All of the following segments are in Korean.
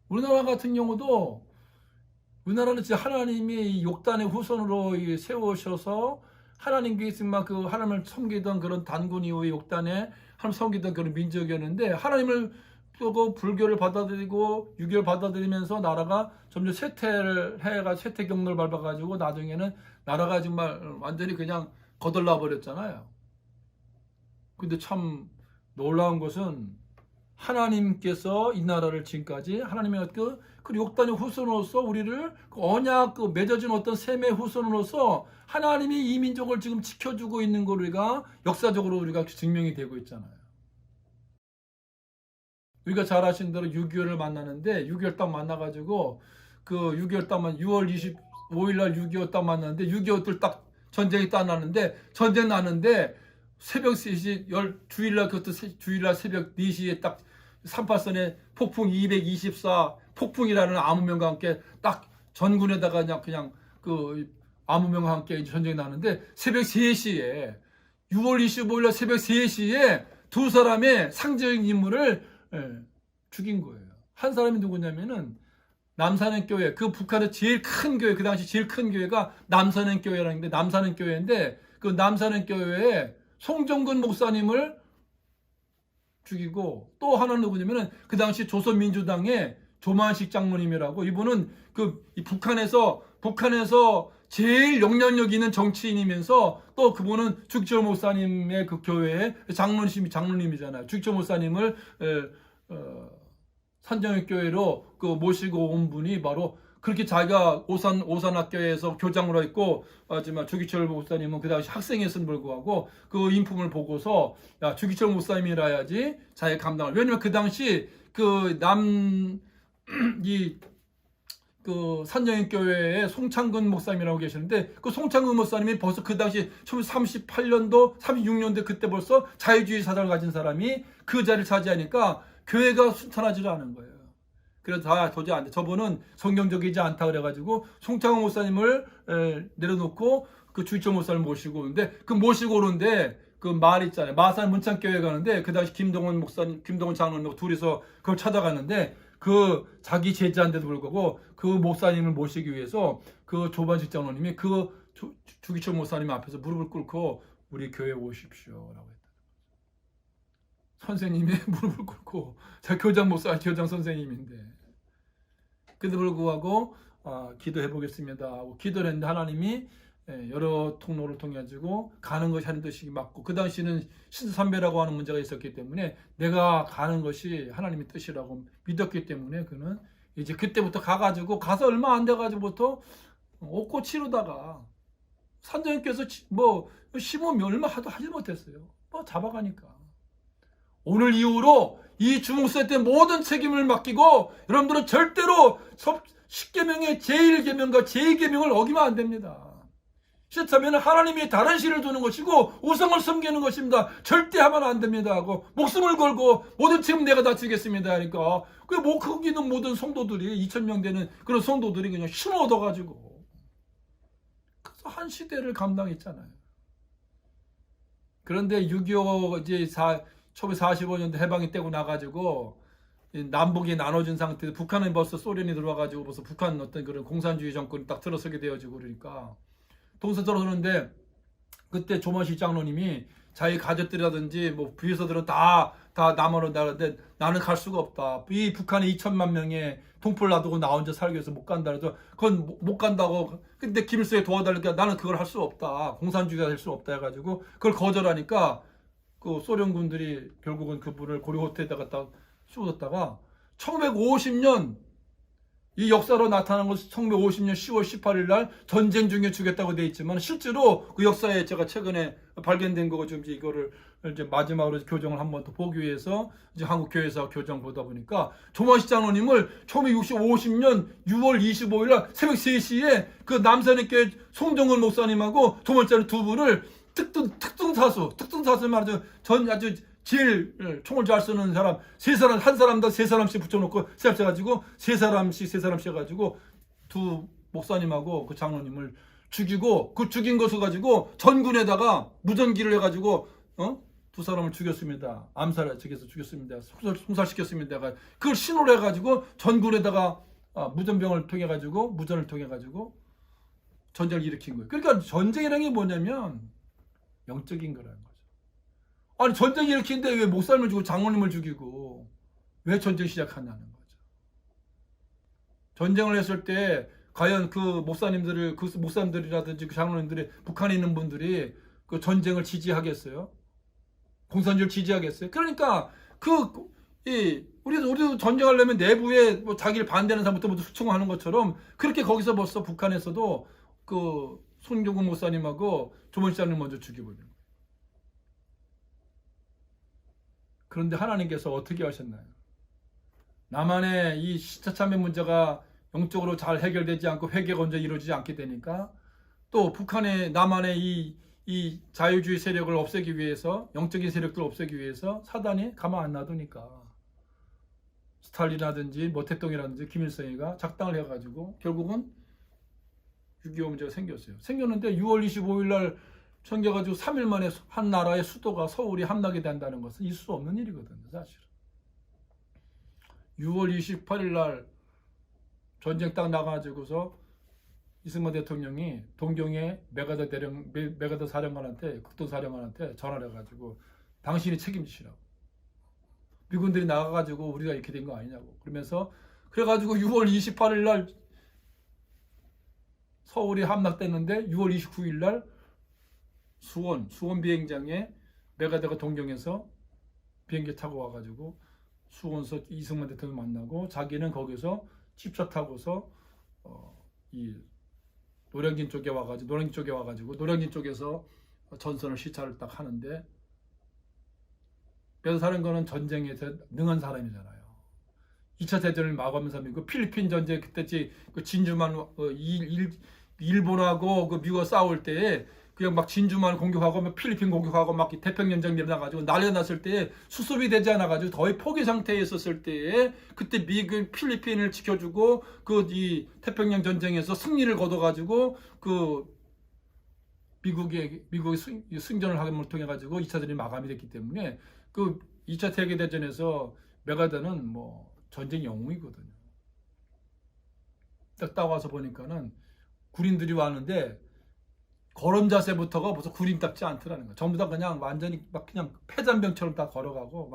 우리나라 같은 경우도 우리나라는 진짜 하나님이 욕단의 후손으로 세우셔서 하나님께 그 하나님을 섬기던 그런 단군 이후의 욕단에 하나님 섬기던 그런 민족이었는데 하나님을 또 불교를 받아들이고 유교를 받아들이면서 나라가 점점 쇠퇴를 해가 쇠퇴 경로를 밟아가지고 나중에는 나라가 정말 완전히 그냥 거덜나 버렸잖아요. 근데 참 놀라운 것은 하나님께서 이 나라를 지금까지 하나님의 그 욕단의 후손으로서 우리를 그 언약 맺어진 어떤 셈의 후손으로서 하나님이 이 민족을 지금 지켜주고 있는 걸 우리가 역사적으로 우리가 증명이 되고 있잖아요. 우리가 잘 아시는 대로 6.25를 만나는데 6.25 딱 만나가지고 그 6.25 딱 6월 25일 날 6.25 딱 만나는데 6.25들 딱 전쟁이 딱 나는데 전쟁 나는데 새벽 3시 주일날 그것도 주일날 새벽 4시에 딱 38선에 폭풍 224 폭풍이라는 암호명과 함께 딱 전군에다가 그냥 그 암호명과 함께 전쟁이 나는데 새벽 3시에 6월 25일 날 새벽 3시에 두 사람의 상징 인물을 죽인 거예요. 한 사람이 누구냐면은 남산행교회, 그 북한의 제일 큰 교회, 그 당시 제일 큰 교회가 남산행교회라는 게 남산행교회인데 그 남산행교회에 송정근 목사님을 죽이고 또 하나는 누구냐면은 그 당시 조선민주당의 조만식 장로님이라고 이분은 이 북한에서 제일 영향력 있는 정치인이면서 또 그분은 주기철 목사님의 그 교회의 장로님이잖아요. 주기철 목사님을 산정교회로 모시고 온 분이 바로 그렇게 자기가 오산학교에서 교장으로 했고 하지만 주기철 목사님은 그 당시 학생이었음을 불구하고 그 인품을 보고서 야 주기철 목사님이라 해야지 자기 감당을 왜냐면 그 당시 산정교회에 송창근 목사님이라고 계시는데 그 송창근 목사님이 벌써 그 당시 1938년도 36년도 그때 벌써 자유주의 사상을 가진 사람이 그 자리를 차지하니까 교회가 순탄하지 않은 거예요. 그래서 도저히 안 돼. 저분은 성경적이지 않다 그래가지고 송창근 목사님을 내려놓고 그 주기철 목사님을 모시고 오는데 그 모시고 오는데 그 마을 있잖아요. 마산 문창교회 가는데 그 당시 김동원 장로님하고 둘이서 그걸 찾아갔는데 그 자기 제자인데도 불구하고 그 목사님을 모시기 위해서 그 조반식 장로님이 그 주기철 목사님 앞에서 무릎을 꿇고 우리 교회에 오십시오라고 했다. 선생님이 무릎을 꿇고 자 교장 선생님인데 그래도 불구하고 기도해 보겠습니다 하고 기도를 했는데 하나님이 여러 통로를 통해 가지고 가는 것이 하는 뜻이 맞고 그 당시는 신선배라고 하는 문제가 있었기 때문에 내가 가는 것이 하나님의 뜻이라고 믿었기 때문에 그는 이제 그때부터 가가지고 가서 얼마 안 돼가지고부터 옷고 치르다가 산정님께서 뭐 심으면 얼마 하지 못했어요. 뭐 잡아가니까 오늘 이후로 이 주목세 때 모든 책임을 맡기고 여러분들은 절대로 10계명의 제1계명과 제2계명을 어기면 안 됩니다. 싫다면 하나님이 다른 신을 두는 것이고 우상을 섬기는 것입니다. 절대 하면 안 됩니다 하고 목숨을 걸고 모든 책임 내가 다 지겠습니다 하니까 거기 있는 모든 성도들이 2000명 되는 그런 성도들이 그냥 힘을 얻어가지고 그래서 한 시대를 감당했잖아요. 그런데 6.25 이제 1945년도 해방이 떼고 나가지고 남북이 나눠진 상태에서 북한은 벌써 소련이 들어와가지고 벌써 북한 어떤 그런 공산주의 정권이 딱 들어서게 되어지고 그러니까 동서저로 서는데 그때 조만식 장로님이 자기 가족들이라든지 뭐 부유서들은 다 남한으로 나가는데 나는 갈 수가 없다. 이 북한에 2천만 명의 동포를 놔두고 나 혼자 살기 위해서 못 간다. 그래서 그건 못 간다고. 근데 김일성이 도와달라니까 나는 그걸 할 수 없다. 공산주의가 될 수 없다 해가지고 그걸 거절하니까 그 소련군들이 결국은 그분을 고려호텔에다가 딱 쏘았다가 1950년 이 역사로 나타난 것은 1950년 10월 18일 날 전쟁 중에 죽였다고 되어 있지만 실제로 그 역사에 제가 최근에 발견된 거고 좀 이거를 이제 마지막으로 교정을 한 번 더 보기 위해서 이제 한국교회에서 교정 보다 보니까 조만식 장로님을 1950년 6월 25일 날 새벽 3시에 그 남산의 교회 송정근 목사님하고 조만식 장로님 두 분을 특등사수 말이죠. 아주 제일 총을 잘 쏘는 사람 한 사람당 세 사람씩 붙여놓고 시합해가지고 세 사람씩 해가지고 두 목사님하고 그 장로님을 죽이고 그 죽인 것을 가지고 전군에다가 무전기를 해가지고 두 사람을 죽였습니다. 암살을 저기서 죽였습니다. 송살시켰습니다. 그걸 신호를 해가지고 전군에다가 무전병을 통해 가지고 무전을 통해 가지고 전쟁을 일으킨 거예요. 그러니까 전쟁이라는 게 뭐냐면 영적인 거라는 거죠. 아니 전쟁 일으키는데 왜 목사님을 죽이고 장로님을 죽이고 왜 전쟁 시작하냐는 거죠. 전쟁을 했을 때 과연 그 목사님들이라든지 그 장로님들이 북한에 있는 분들이 그 전쟁을 지지하겠어요? 공산주의를 지지하겠어요? 그러니까 우리도 전쟁하려면 내부에 뭐 자기를 반대하는 사람부터 모두 수청하는 것처럼 그렇게 거기서 벌써 북한에서도 그 손교구 목사님하고 조문시장님 먼저 죽여버려요. 그런데 하나님께서 어떻게 하셨나요? 남한의 이 시차참여 문제가 영적으로 잘 해결되지 않고 회개가 먼저 이루어지지 않게 되니까 또 북한의 남한의 이 자유주의 세력을 없애기 위해서 영적인 세력들을 없애기 위해서 사단이 가만 안 놔두니까 스탈린이라든지 모택동이라든지 김일성이가 작당을 해가지고 결국은 6.25 문제가 생겼어요. 생겼는데 6월 25일 날 생겨가지고 3일 만에 한 나라의 수도가 서울이 함락이 된다는 것은 있을 수 없는 일이거든요. 사실은. 6월 28일 날 전쟁 딱 나가지고서 이승만 대통령이 동경의 메가더 사령관한테 극동사령관한테 전화를 해가지고 당신이 책임지시라고. 미군들이 나가가지고 우리가 이렇게 된 거 아니냐고. 그러면서 그래가지고 6월 28일 날 서울이 함락됐는데 6월 29일 날 수원 비행장에 메가더가 동경에서 비행기 타고 와가지고 수원서 이승만 대통령 만나고 자기는 거기서 집차 타고서 이 노량진 쪽에 와가지고 노량진 쪽에서 전선을 시찰을 딱 하는데 그래서 사는 거는 전쟁에 능한 사람이잖아요. 2차 대전을 마감한 사람이고 필리핀 전쟁 그때 그 진주만 일본하고 그 미국과 싸울 때에 그냥 막 진주만 공격하고 막 필리핀 공격하고 막 태평양 전쟁 일어나가지고 난리가 났을 때 수습이 되지 않아가지고 거의 포기 상태에 있었을 때에 그때 미국 필리핀을 지켜주고 그 이 태평양 전쟁에서 승리를 거둬가지고 그 미국이 승전을 하기를 통해 가지고 2차 대전이 마감이 됐기 때문에 그 2차 세계 대전에서 메가더는 뭐 전쟁 영웅이거든요. 딱 와서 보니까는 군인들이 왔는데 걸음 자세부터가 벌써 군인답지 않더라는 거예요. 전부 다 그냥 완전히 막 그냥 폐잔병처럼 다 걸어가고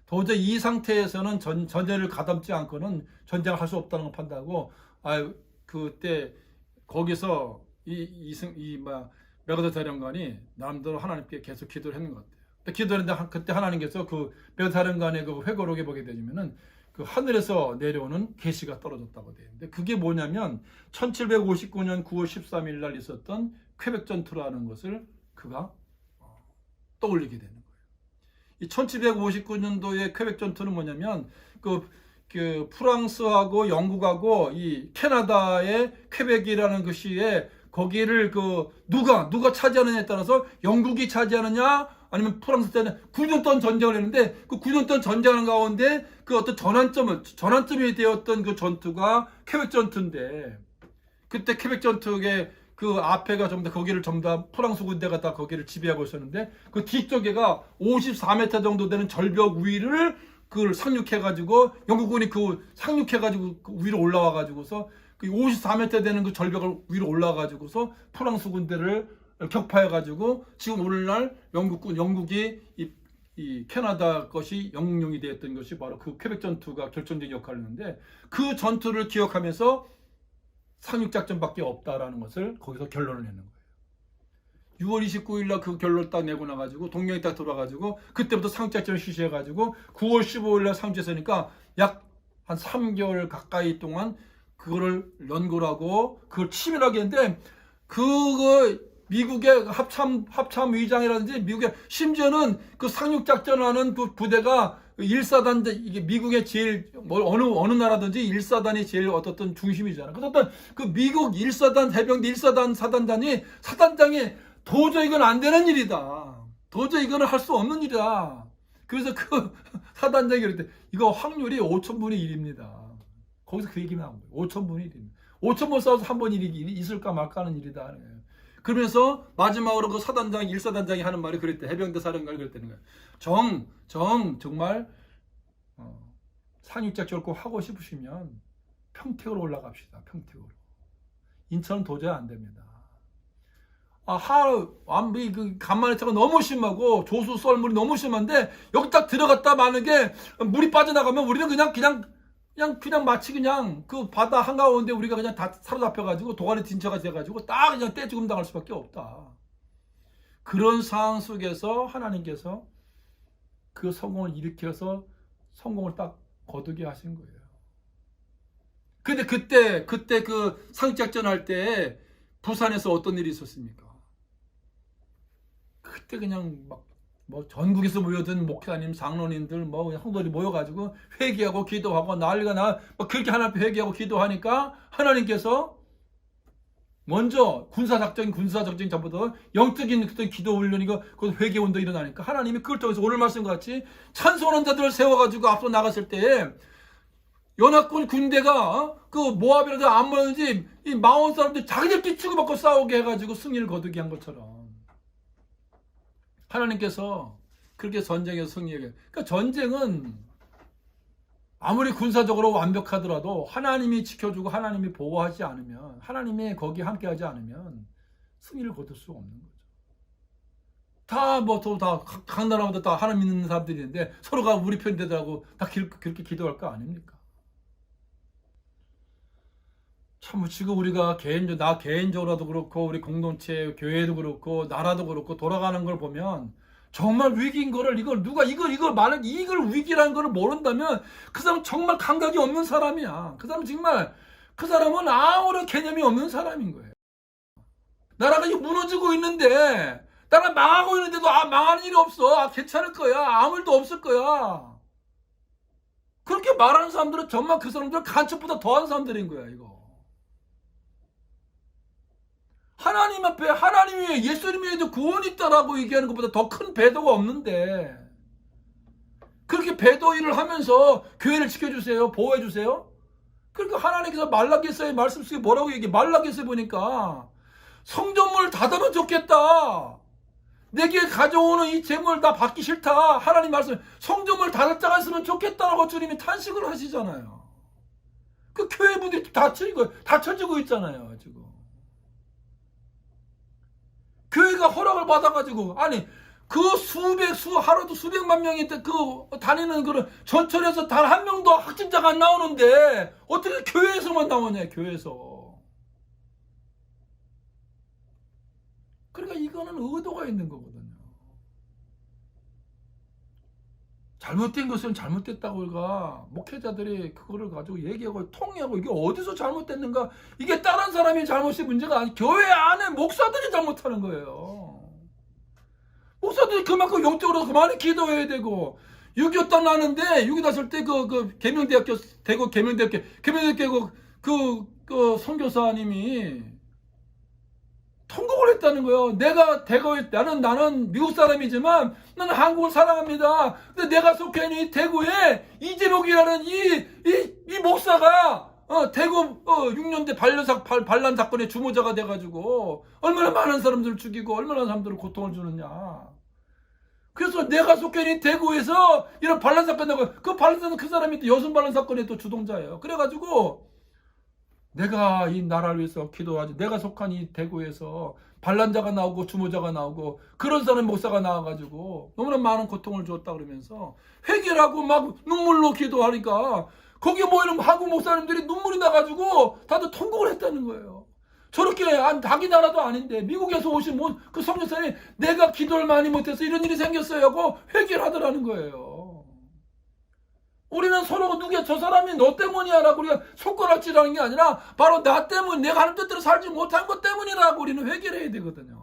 도저히 이 상태에서는 전쟁을 가담지 않고는 전쟁을 할 수 없다는 걸 판단하고 그때 거기서 메가더 사령관이 나름대로 하나님께 계속 기도를 했는 것 같아요. 기도했는데 그때 하나님께서 그 메가더 사령관의 그 회고록에 보게 되면은 그 하늘에서 내려오는 계시가 떨어졌다고 되어 있는데 그게 뭐냐면 1759년 9월 13일 날 있었던 퀘벡 전투라는 것을 그가 떠올리게 되는 거예요. 이 1759년도의 퀘벡 전투는 뭐냐면 그 프랑스하고 영국하고 이 캐나다의 퀘벡이라는 그 시에 거기를 누가 차지하느냐에 따라서 영국이 차지하느냐 아니면 프랑스 때는 9년 동안 전쟁을 했는데 그 9년 동안 전쟁하는 가운데 그 어떤 전환점이 되었던 그 전투가 퀘벡 전투인데 그때 퀘벡 전투의 그 앞에가 전부 다 거기를 전부 다 프랑스 군대가 다 거기를 지배하고 있었는데 그 뒤쪽에가 54m 정도 되는 절벽 위를 그걸 상륙해가지고 영국군이 그 상륙해가지고 그 위로 올라와가지고서 그 54m 되는 그 절벽을 위로 올라와가지고서 프랑스 군대를 격파해가지고 지금 오늘날 영국이 이 캐나다 것이 영웅용이 되었던 것이 바로 그 퀘벡 전투가 결정적인 역할을 했는데 그 전투를 기억하면서 상륙작전밖에 없다라는 것을 거기서 결론을 내는 거예요. 6월 29일 날 그 결론을 딱 내고 나가지고 동경이 딱 돌아가지고 그때부터 상륙작전을 실시해가지고 9월 15일 날 상주했으니까 약 한 3개월 가까이 동안 그거를 연구를 하고 그걸 치밀하게 했는데 그거 미국의 합참 위장이라든지 미국의 심지어는 그 상륙작전하는 그 부대가 1사단 이게 미국의 제일 어느 나라든지 1사단이 제일 어떤 중심이잖아. 그래서 그 미국 1사단 해병대 1사단 사단장이 도저히 이건 안 되는 일이다. 도저히 이거는 할 수 없는 일이다. 그래서 그 사단장이 그랬대. 이거 확률이 5,000분의 1입니다. 거기서 그 얘기 나온 거예요. 5,000분의 1입니다. 5,000번 싸워서 한 번 일이 있을까 말까 하는 일이다. 그러면서 마지막으로 그 사단장 1사단장이 하는 말이 그랬대. 해병대 사령관이 그랬다는 거야. 정말 상륙작전을 꼭 하고 싶으시면 평택으로 올라갑시다. 평택으로. 인천은 도저히 안 됩니다. 그 간만에차가 너무 심하고 조수 썰물이 너무 심한데 여기 딱 들어갔다 마는 게 물이 빠져나가면 우리는 그냥 마치 그냥 그 바다 한가운데 우리가 그냥 다 사로잡혀가지고 도가니 딘처가 돼가지고 딱 그냥 떼죽음 당할 수밖에 없다. 그런 상황 속에서 하나님께서 그 성공을 일으켜서 성공을 딱 거두게 하신 거예요. 근데 그때 그 상륙작전 할 때 부산에서 어떤 일이 있었습니까? 그때 그냥 뭐 전국에서 모여든 목사님, 장로님들 형들이 모여가지고 회개하고 기도하고 난리가 그렇게 하나님 앞에 회개하고 기도하니까 하나님께서 먼저 군사작전이 전부터 영적인 그런 기도 훈련이고 그 회개 운동이 일어나니까 하나님이 그걸 통해서 오늘 말씀과 같이 찬송원자들을 세워가지고 앞서 나갔을 때 연합군 군대가 그 모압이라든지 암몬이라든지 이 마온 사람들 자기들끼리 치고받고 싸우게 해가지고 승리를 거두게 한 것처럼 하나님께서 그렇게 전쟁에서 승리하게. 그러니까 전쟁은 아무리 군사적으로 완벽하더라도 하나님이 지켜주고 하나님이 보호하지 않으면, 하나님이 거기에 함께하지 않으면 승리를 거둘 수가 없는 거죠. 각 나라마다 다 하나님 믿는 사람들이 있는데 서로가 우리 편 되더라고 다 그렇게 기도할 거 아닙니까? 참 지금 우리가 나 개인적으로도 그렇고 우리 공동체 교회도 그렇고 나라도 그렇고 돌아가는 걸 보면 정말 위기인 거를 이걸 만약 이걸 위기라는 걸 모른다면 그 사람 정말 감각이 없는 사람이야. 그 사람은 아무런 개념이 없는 사람인 거예요. 나라가 무너지고 있는데 나라 망하고 있는데도 망하는 일이 없어. 괜찮을 거야. 아무 일도 없을 거야. 그렇게 말하는 사람들은 정말 그 사람들은 간첩보다 더한 사람들인 거야. 이거. 하나님 앞에 하나님이 예수님에도 구원이 있다라고 얘기하는 것보다 더 큰 배도가 없는데 그렇게 배도 일을 하면서 교회를 지켜주세요. 보호해주세요. 그러니까 하나님께서 말라기서의 말씀 속에 뭐라고 얘기해? 말라기서에 보니까 성전문을 닫으면 좋겠다. 내게 가져오는 이 재물 다 받기 싫다. 하나님 말씀 성전문을 닫았다가 했으면 좋겠다라고 주님이 탄식을 하시잖아요. 그 교회분들이 닫혀지고 있잖아요. 지금. 교회가 허락을 받아가지고 하루도 수백만 명이 다니는 그런 전철에서 단 한 명도 확진자가 안 나오는데 어떻게 교회에서만 나오냐. 교회에서. 그러니까 이거는 의도가 있는 거거든요. 잘못된 것은 잘못됐다고 우리가 목회자들이 그거를 가지고 얘기하고 통역하고 이게 어디서 잘못됐는가. 이게 다른 사람이 잘못이 문제가 아니 교회 안에 목사들이 잘못하는 거예요. 목사들이 그만큼 영적으로 많이 기도해야 되고 6.25 딱 나는데 6.25 났을 때 계명대학교 대구 계명대학교 그 선교사님이 통곡을 했다는 거예요. 내가 나는 미국 사람이지만 나는 한국을 사랑합니다. 근데 내가 속해 있는 이 대구에 이재목이라는 이 목사가 대구 6년대 반란 사건의 주모자가 돼가지고 얼마나 많은 사람들을 죽이고 얼마나 사람들을 고통을 주느냐. 그래서 내가 속해 있는 대구에서 이런 반란 사건 나고 그 반란 사건 그 사람이 또 여순 반란 사건의 또 주동자예요. 그래가지고 내가 이 나라를 위해서 기도하지. 내가 속한 이 대구에서 반란자가 나오고 주모자가 나오고 그런 사람 목사가 나와가지고 너무나 많은 고통을 줬다 그러면서 회개하고 막 눈물로 기도하니까 거기에 모이는 한국 목사님들이 눈물이 나가지고 다들 통곡을 했다는 거예요. 저렇게 자기 나라도 아닌데 미국에서 오신 그 성교사님이 내가 기도를 많이 못해서 이런 일이 생겼어요 하고 회개를 하더라는 거예요. 우리는 서로 저 사람이 너 때문이야 라고 우리가 손가락질하는 게 아니라 바로 나 때문 내가 하는 뜻대로 살지 못한 것 때문이라고 우리는 회개를 해야 되거든요.